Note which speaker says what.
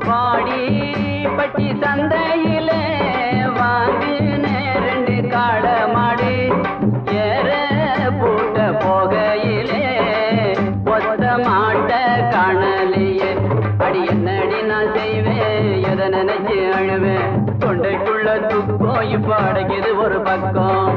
Speaker 1: வாடி பட்டி சந்தையிலே வாங்கினே 2 காளை மாடு ஏற பூட்ட போகையிலே ஒத்த மாட்ட காணலையே அடி என்னடி நான் செய்வேன் எதை நினைச்சு அழுவேன் தொண்டைக்குள்ள துக்கம் இப்ப அடைக்குது ஒரு பக்கம்